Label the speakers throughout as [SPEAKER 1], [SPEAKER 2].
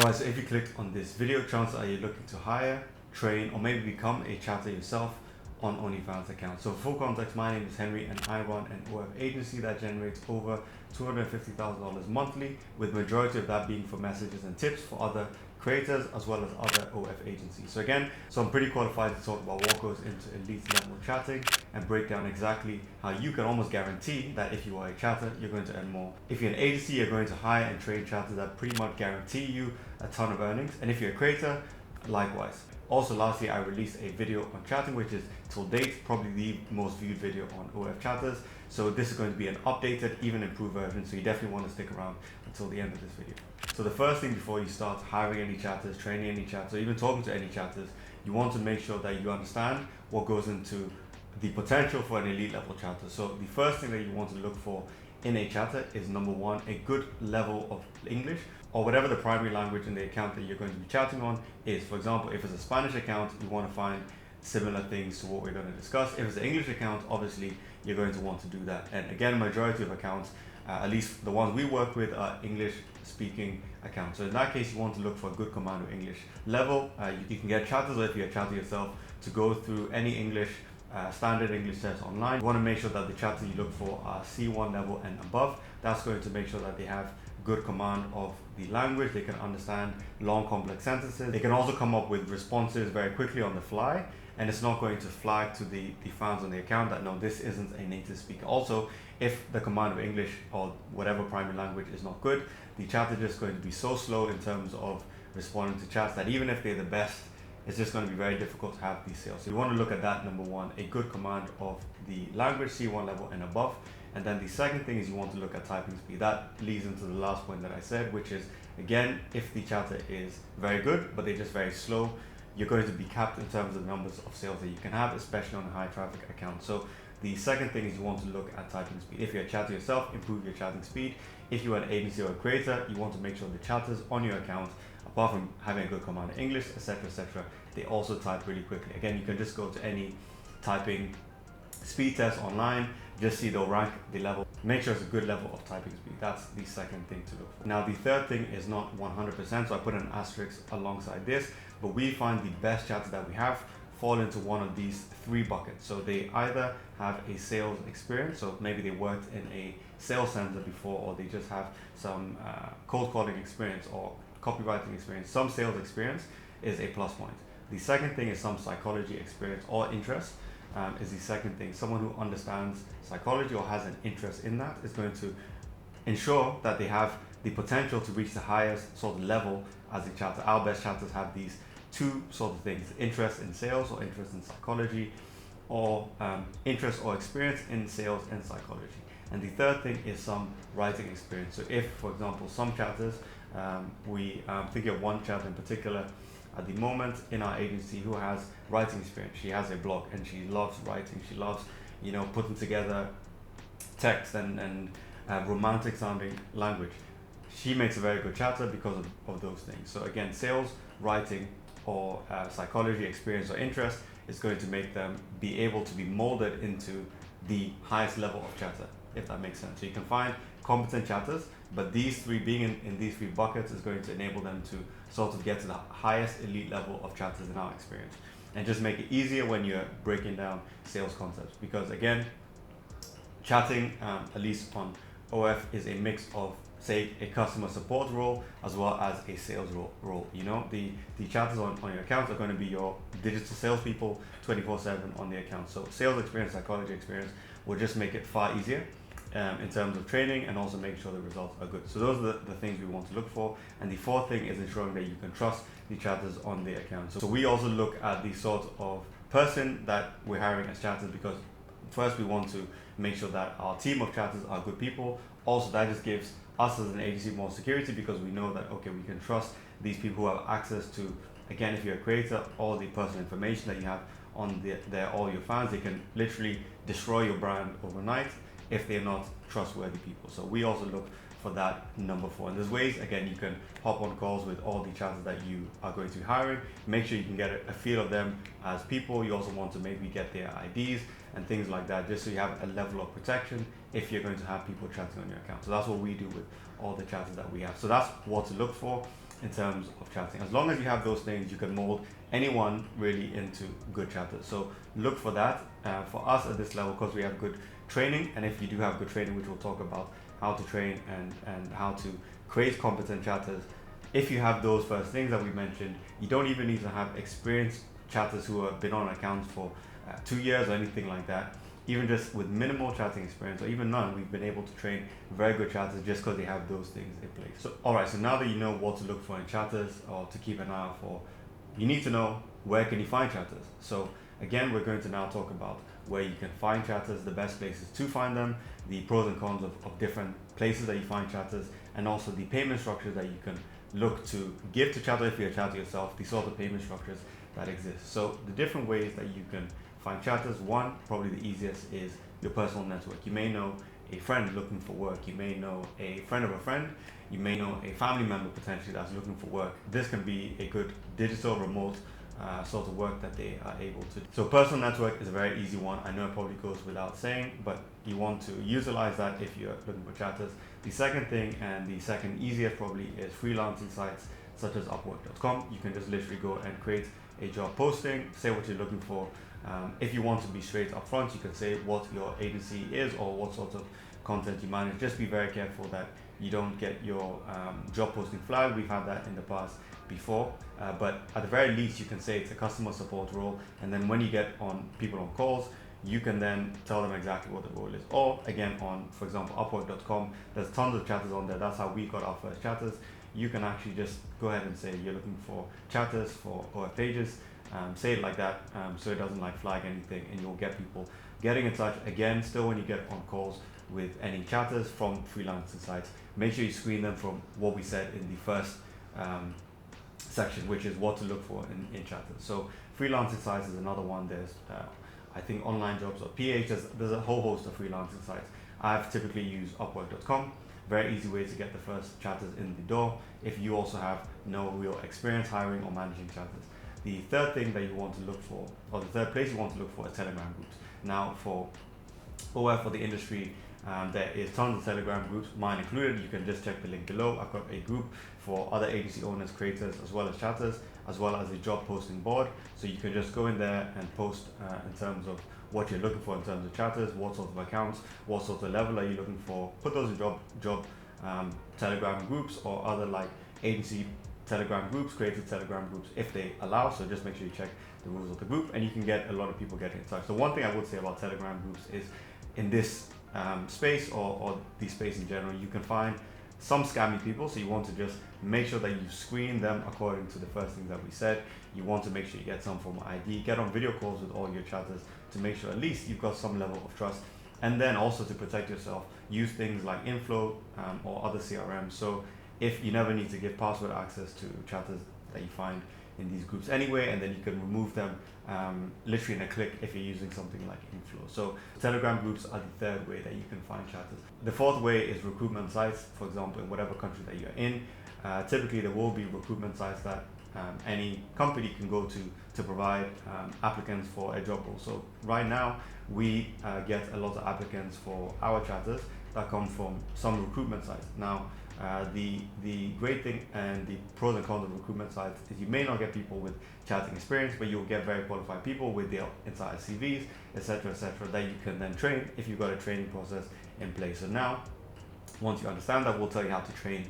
[SPEAKER 1] Alright, so if you clicked on this video, chances are you're looking to hire, train, or maybe become a chatter yourself on Onlyfans account. So for full context, my name is Henry and I run an OF agency that generates over $250,000 monthly, with majority of that being for messages and tips for other creators as well as other OF agencies. So I'm pretty qualified to talk about what goes into elite level chatting and break down exactly how you can almost guarantee that if you are a chatter, you're going to earn more. If you're an agency, you're going to hire and train chatters that pretty much guarantee you a ton of earnings. And if you're a creator, likewise. Also, lastly, I released a video on chatting, which is till date probably the most viewed video on OF chatters. So this is going to be an updated, even improved version. So you definitely want to stick around until the end of this video. So the first thing before you start hiring any chatters, training any chatters, or even talking to any chatters, you want to make sure that you understand what goes into the potential for an elite level chatter. So the first thing that you want to look for in a chatter is, number one, a good level of English, or whatever the primary language in the account that you're going to be chatting on is. For example, if it's a Spanish account, you want to find similar things to what we're going to discuss. If it's an English account, obviously you're going to want to do that. And again, majority of accounts, at least the ones we work with, are English speaking accounts. So in that case, you want to look for a good command of English level. You can get chatters, or if you're a chatter yourself, to go through any English standard English tests online. You want to make sure that the chatters you look for are C1 level and above. That's going to make sure that they have good command of the language. They can understand long complex sentences. They can also come up with responses very quickly on the fly, and it's not going to flag to the fans on the account that no, this isn't a native speaker. Also, if the command of English or whatever primary language is not good, the chat is just going to be so slow in terms of responding to chats that even if they're the best, it's just going to be very difficult to have these sales. So you want to look at that, number one, a good command of the language, C1 level and above. And then the second thing is you want to look at typing speed. That leads into the last point that I said, which is, again, if the chatter is very good, but they're just very slow, you're going to be capped in terms of the numbers of sales that you can have, especially on a high traffic account. So the second thing is you want to look at typing speed. If you're a chatter yourself, improve your chatting speed. If you're an agency or a creator, you want to make sure the chatters on your account, apart from having a good command of English, etc., they also type really quickly. Again, you can just go to any typing speed test online, just see they'll rank the level. Make sure it's a good level of typing speed. That's the second thing to look for. Now, the third thing is not 100%, so I put an asterisk alongside this, but we find the best chatters that we have fall into one of these three buckets. So they either have a sales experience, so maybe they worked in a sales center before, or they just have some cold calling experience or copywriting experience. Some sales experience is a plus point. The second thing is some psychology experience or interest. Is the second thing. Someone who understands psychology or has an interest in that is going to ensure that they have the potential to reach the highest sort of level as a chatter. Our best chatters have these two sort of things: interest in sales or interest in psychology, or interest or experience in sales and psychology. And the third thing is some writing experience. So if, for example, some chatters, we think of one chatter in particular at the moment in our agency who has writing experience. She has a blog and she loves writing. She loves, putting together text and romantic sounding language. She makes a very good chatter because of those things. So again, sales, writing, or psychology experience or interest is going to make them be able to be molded into the highest level of chatter, if that makes sense. So you can find competent chatters, but these three, being in these three buckets, is going to enable them to sort of get to the highest elite level of chatters in our experience, and just make it easier when you're breaking down sales concepts. Because again, chatting, at least on OF, is a mix of, say, a customer support role as well as a sales role. The chatters on your accounts are going to be your digital salespeople 24/7 on the account. So sales experience, psychology experience will just make it far easier in terms of training, and also make sure the results are good. So those are the things we want to look for. And the fourth thing is ensuring that you can trust the chatters on the account. So we also look at the sort of person that we're hiring as chatters, because first we want to make sure that our team of chatters are good people. Also, that just gives us as an agency more security, because we know that, okay, we can trust these people who have access to, again, if you're a creator, all the personal information that you have on all your fans. They can literally destroy your brand overnight if they're not trustworthy people. So we also look for that, number 4. And there's ways, again, you can hop on calls with all the chatters that you are going to be hiring. Make sure you can get a feel of them as people. You also want to maybe get their IDs and things like that, just so you have a level of protection if you're going to have people chatting on your account. So that's what we do with all the chatters that we have. So that's what to look for. in terms of chatting. As long as you have those things, you can mold anyone really into good chatters. So look for that. For us at this level, because we have good training, and if you do have good training, which we'll talk about how to train and how to create competent chatters, if you have those first things that we mentioned, you don't even need to have experienced chatters who have been on accounts for 2 years or anything like that. Even just with minimal chatting experience or even none, we've been able to train very good chatters just because they have those things in place. So, alright, so now that you know what to look for in chatters or to keep an eye out for, you need to know where can you find chatters. So again, we're going to now talk about where you can find chatters, the best places to find them, the pros and cons of different places that you find chatters, and also the payment structures that you can look to give to chatter if you're a chatter yourself, the sort of payment structures that exist. So the different ways that you can find chatters, one, probably the easiest, is your personal network. You may know a friend looking for work, you may know a friend of a friend, you may know a family member potentially that's looking for work. This can be a good digital remote sort of work that they are able to do. So personal network is a very easy one. I know it probably goes without saying, but you want to utilize that if you're looking for chatters. The second thing, and the second easiest probably, is freelancing sites such as upwork.com. You can just literally go and create a job posting, say what you're looking for. If you want to be straight up front, you can say what your agency is or what sort of content you manage. Just be very careful that you don't get your job posting flagged. We've had that in the past before, but at the very least you can say it's a customer support role, and then when you get on people on calls, you can then tell them exactly what the role is. Or again, on, for example, upwork.com, there's tons of chatters on there. That's how we got our first chatters. You can actually just go ahead and say you're looking for chatters for OF pages, say it like that, so it doesn't like flag anything, and you'll get people getting in touch. Again, still when you get on calls with any chatters from freelancing sites, make sure you screen them from what we said in the first section, which is what to look for in chatters. So freelancing sites is another one. There's I think online jobs or PH, there's a whole host of freelancing sites. I've typically used upwork.com. Very easy way to get the first chatters in the door if you also have no real experience hiring or managing chatters. The third thing that you want to look for, or the third place you want to look for, is Telegram groups. Now for OF, for the industry, there is tons of Telegram groups, mine included. You can just check the link below. I've got a group for other agency owners, creators, as well as chatters, as well as a job posting board. So you can just go in there and post in terms of what you're looking for in terms of chatters, what sort of accounts, what sort of level are you looking for. Put those in job Telegram groups or other like agency Telegram groups, creative Telegram groups if they allow. So just make sure you check the rules of the group, and you can get a lot of people getting in touch. So one thing I would say about Telegram groups is in this space or the space in general, you can find some scammy people. So you want to just make sure that you screen them according to the first things that we said. You want to make sure you get some form of ID, get on video calls with all your chatters to make sure at least you've got some level of trust. And then also to protect yourself, use things like Infloww or other CRMs. So if you never need to give password access to chatters that you find in these groups anyway, and then you can remove them literally in a click if you're using something like Infloww. So Telegram groups are the third way that you can find chatters. The fourth way is recruitment sites. For example, in whatever country that you're in, typically there will be recruitment sites that any company can go to provide applicants for a job role. So right now we get a lot of applicants for our chatters that come from some recruitment sites. Now the great thing and the pros and cons of recruitment sites is you may not get people with chatting experience, but you'll get very qualified people with their entire CVs, etc., that you can then train if you've got a training process in place. So now, once you understand that, we'll tell you how to train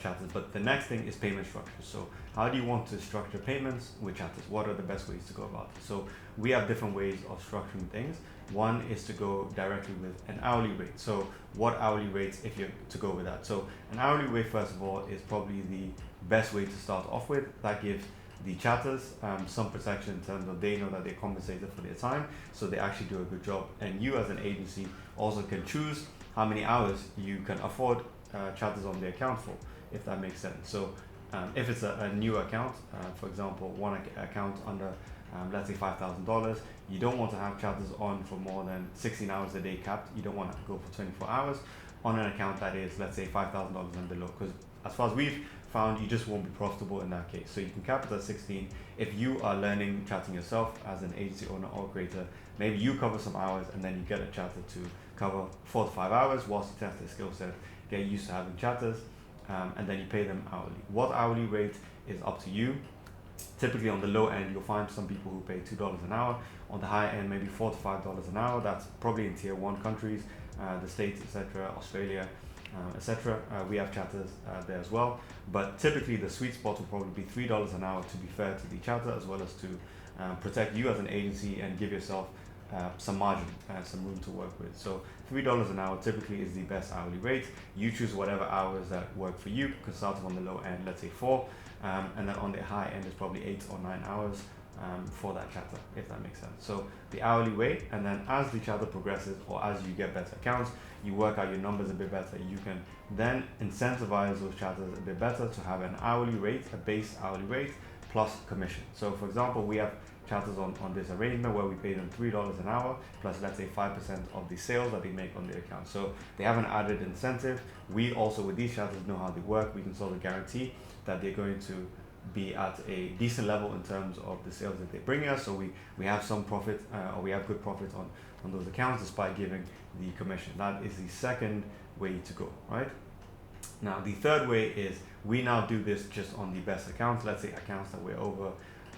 [SPEAKER 1] chatters. But the next thing is payment structure. So how do you want to structure payments with chatters? What are the best ways to go about it? So we have different ways of structuring things. One is to go directly with an hourly rate. So what hourly rates if you're to go with that? So an hourly rate, first of all, is probably the best way to start off with. That gives the chatters some protection in terms of they know that they're compensated for their time, so they actually do a good job. And you as an agency also can choose how many hours you can afford chatters on the account for, if that makes sense. So if it's a new account, for example, one account under let's say $5,000, you don't want to have chatters on for more than 16 hours a day capped. You don't want to go for 24 hours on an account that is, let's say, $5,000 and below, because as far as we've found, you just won't be profitable in that case. So you can cap it at 16. If you are learning chatting yourself as an agency owner or creator, maybe you cover some hours and then you get a chatter to cover 4 to 5 hours whilst you test their skill set, get used to having chatters. and then you pay them hourly. What hourly rate is up to you. Typically on the low end, you'll find some people who pay $2 an hour. On the high end, maybe $4 to $5 an hour. That's probably in tier 1 countries, the States, etc., Australia, etc. We have chatters there as well. But typically the sweet spot will probably be $3 an hour, to be fair to the chatter, as well as to protect you as an agency and give yourself some margin, some room to work with. So $3 an hour typically is the best hourly rate. You choose whatever hours that work for you, because starting on the low end, let's say 4, and then on the high end is probably 8 or 9 hours for that chatter, if that makes sense. So the hourly rate, and then as the chatter progresses or as you get better accounts, you work out your numbers a bit better, you can then incentivize those chatters a bit better to have an hourly rate, a base hourly rate plus commission. So for example, we have chatters on this arrangement where we pay them $3 an hour plus, let's say, 5% of the sales that they make on their account. So they have an added incentive. We also, with these chatters, know how they work. We can sort of guarantee that they're going to be at a decent level in terms of the sales that they bring us. So we have some profit, or we have good profit on those accounts despite giving the commission. That is the second way to go, right? Now the third way is we now do this just on the best accounts. Let's say accounts that we're over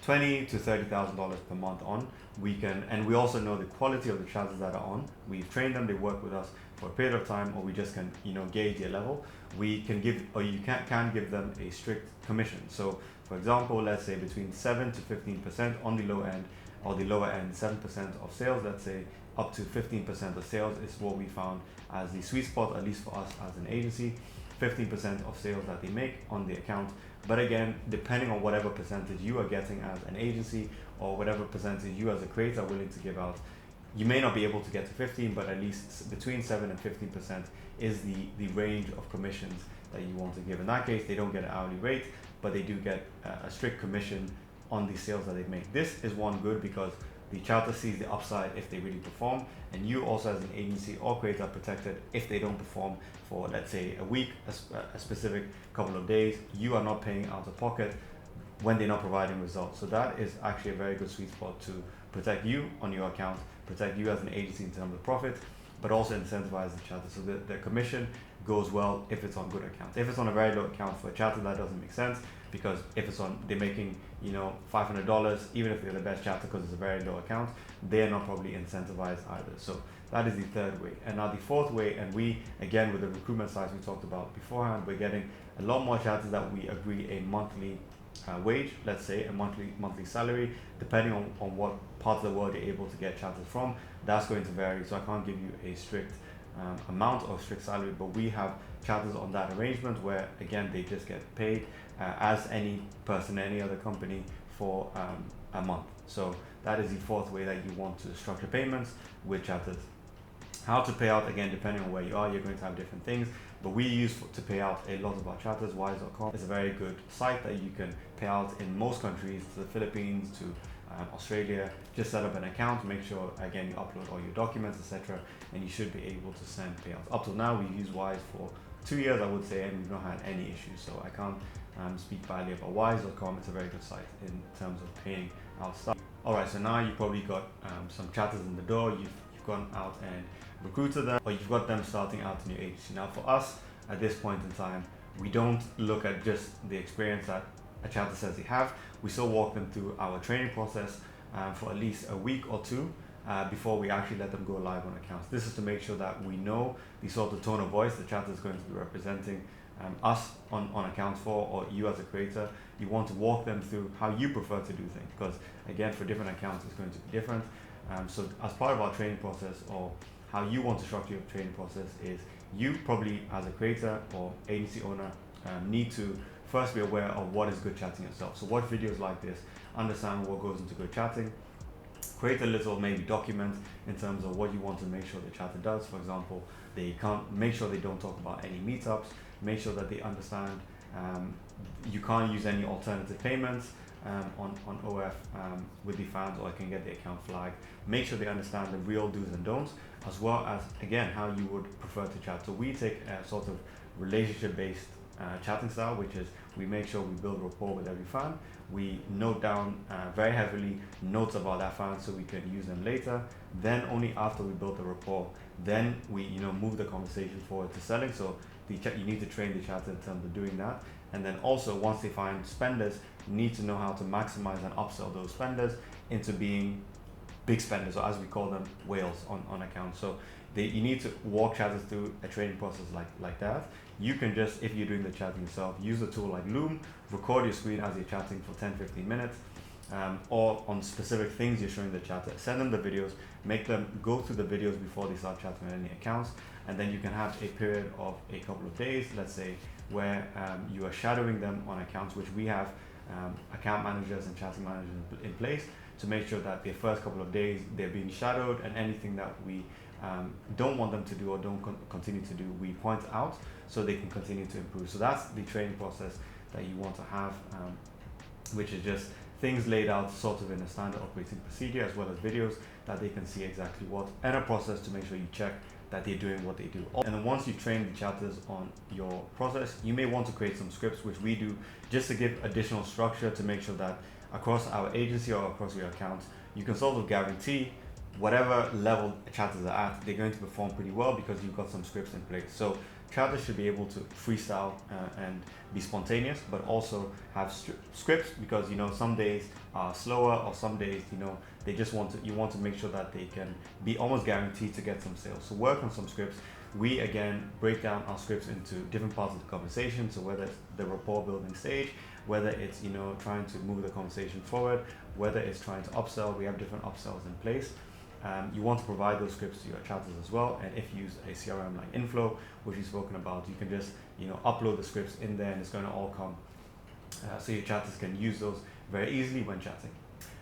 [SPEAKER 1] $20,000 to $30,000 per month on. We can, and we also know the quality of the chatters that are on. We've trained them, they work with us for a period of time, or we just can, gauge their level. We can give, or you can give them a strict commission. So for example, let's say between 7 to 15% on the low end, or the lower end 7% of sales, let's say up to 15% of sales is what we found as the sweet spot, at least for us as an agency. 15% of sales that they make on the account. But again, depending on whatever percentage you are getting as an agency, or whatever percentage you as a creator are willing to give out, you may not be able to get to 15, but at least between 7 and 15% is the range of commissions that you want to give. In that case, they don't get an hourly rate, but they do get a strict commission on the sales that they make. This is one good because the chatter sees the upside if they really perform, and you also as an agency or creator are protected if they don't perform for, let's say, a week, a specific couple of days. You are not paying out of pocket when they're not providing results. So that is actually a very good sweet spot to protect you on your account, protect you as an agency in terms of profit, but also incentivize the chatter. So the commission goes well if it's on good accounts. If it's on a very low account for a chatter, that doesn't make sense, because if it's on, they're making $500, even if they're the best chatter, because it's a very low account, they're not probably incentivized either. So that is the third way. And now the fourth way, and we, again, with the recruitment sites we talked about beforehand, we're getting a lot more chatters that we agree a monthly wage, let's say a monthly salary, depending on what part of the world you're able to get chatters from. That's going to vary, so I can't give you a strict amount or strict salary, but we have chatters on that arrangement where, again, they just get paid as any person, any other company, for a month. So that is the fourth way that you want to structure payments with chatters. How to pay out, again, depending on where you are, you're going to have different things, but we use to pay out a lot of our chatters. Wise.com is a very good site that you can pay out in most countries, to the Philippines, to Australia. Just set up an account, make sure, again, you upload all your documents, etc., and you should be able to send payouts. Up till now, we've used Wise for 2 years, I would say, and we've not had any issues, so I can't speak badly about Wise.com. It's a very good site in terms of paying out stuff. Alright, so now you've probably got some chatters in the door, you've gone out and recruited them, or you've got them starting out in your agency. Now for us, at this point in time, we don't look at just the experience that a chatter says they have. We still walk them through our training process for at least a week or two before we actually let them go live on accounts. This is to make sure that we know the sort of tone of voice the chatter is going to be representing us on accounts for, or you as a creator. You want to walk them through how you prefer to do things, because again, for different accounts it's going to be different. So as part of our training process, or how you want to structure your training process, is you probably as a creator or agency owner need to first be aware of what is good chatting yourself. So watch videos like this, understand what goes into good chatting, create a little maybe document in terms of what you want to make sure the chatter does. For example, they can't, make sure they don't talk about any meetups, make sure that they understand you can't use any alternative payments on OF with the fans, or I can get the account flagged. Make sure they understand the real do's and don'ts, as well as, again, how you would prefer to chat. So we take a sort of relationship-based chatting style, which is we make sure we build rapport with every fan. We note down very heavily notes about that fan so we can use them later. Then only after we build the rapport, then we move the conversation forward to selling. So you need to train the chatter in terms of doing that. And then also, once they find spenders, you need to know how to maximize and upsell those spenders into being big spenders, or as we call them, whales on accounts. So you need to walk chatters through a training process like that. You can just, if you're doing the chatting yourself, use a tool like Loom, record your screen as you're chatting for 10-15 minutes, or on specific things you're showing the chatter, send them the videos, make them go through the videos before they start chatting on any accounts, and then you can have a period of a couple of days, let's say, where you are shadowing them on accounts, which we have account managers and chatting managers in place to make sure that their first couple of days they're being shadowed, and anything that we don't want them to do or don't continue to do, we point out so they can continue to improve. So that's the training process that you want to have, which is just things laid out sort of in a standard operating procedure, as well as videos that they can see exactly what, and a process to make sure you check that they're doing what they do. And then once you train the chatters on your process, you may want to create some scripts, which we do, just to give additional structure to make sure that across our agency or across your account, you can sort of guarantee whatever level chatters are at, they're going to perform pretty well because you've got some scripts in place. So chatters should be able to freestyle and be spontaneous, but also have scripts, because some days are slower, or some days they just you want to make sure that they can be almost guaranteed to get some sales. So work on some scripts. We again break down our scripts into different parts of the conversation. So whether it's the rapport building stage, whether it's trying to move the conversation forward, whether it's trying to upsell, we have different upsells in place. You want to provide those scripts to your chatters as well, and if you use a CRM like Infloww, which we've spoken about, you can just upload the scripts in there, and it's going to all come so your chatters can use those very easily when chatting.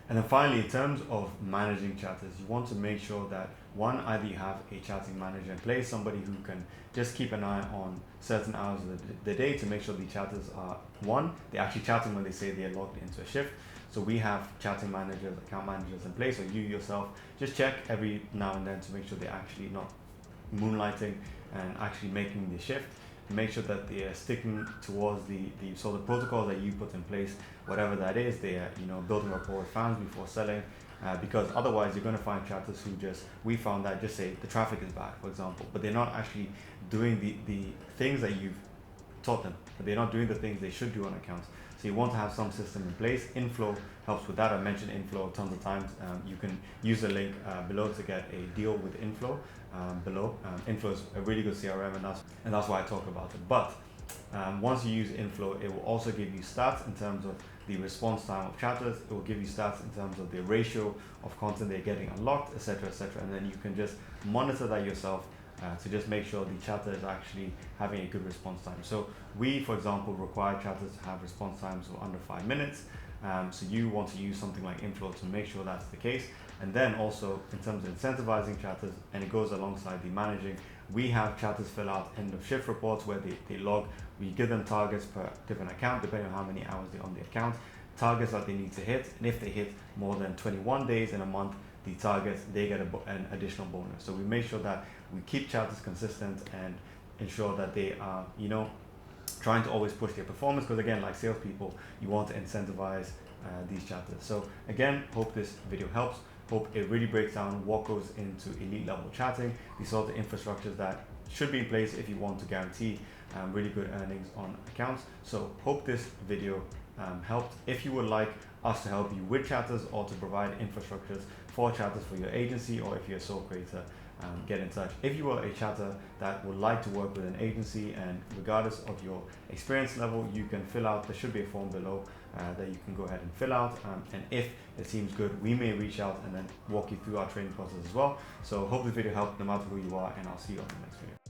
[SPEAKER 1] And then finally, in terms of managing chatters, you want to make sure that either you have a chatting manager in place, somebody who can just keep an eye on certain hours of the day to make sure the chatters are, they're actually chatting when they say they're logged into a shift. So we have chatting managers, account managers in place, or you yourself just check every now and then to make sure they're actually not moonlighting and actually making the shift. Make sure that they are sticking towards the sort of protocols that you put in place, whatever that is. They are building rapport with fans before selling, because otherwise you're going to find chatters who we found that just say the traffic is bad, for example, but they're not actually doing the things that you've taught them, but they're not doing the things they should do on accounts. So you want to have some system in place. Infloww helps with that. I mentioned Infloww tons of times. You can use the link below to get a deal with Infloww below. Infloww is a really good CRM, and that's why I talk about it. But once you use Infloww, it will also give you stats in terms of the response time of chatters. It will give you stats in terms of the ratio of content they're getting unlocked, etc., etc. And then you can just monitor that yourself to just make sure the chatter is actually having a good response time. So we, for example, require chatters to have response times of under 5 minutes. So you want to use something like Infloww to make sure that's the case. And then also in terms of incentivizing chatters, and it goes alongside the managing, we have chatters fill out end of shift reports where they log. We give them targets per different account depending on how many hours they're on the account, targets that they need to hit, and if they hit more than 21 days in a month, the targets, they get an additional bonus. So we make sure that we keep chatters consistent and ensure that they are trying to always push their performance, because again, like salespeople, you want to incentivize these chatters. So again, hope this video helps. Hope it really breaks down what goes into elite level chatting, the sort of infrastructures that should be in place if you want to guarantee really good earnings on accounts. So hope this video helped. If you would like us to help you with chatters or to provide infrastructures for chatters for your agency, or if you're a sole creator, get in touch. If you are a chatter that would like to work with an agency, and regardless of your experience level, you can fill out, there should be a form below that you can go ahead and fill out, and if it seems good, we may reach out and then walk you through our training process as well. So hope this video helped no matter who you are, and I'll see you on the next video.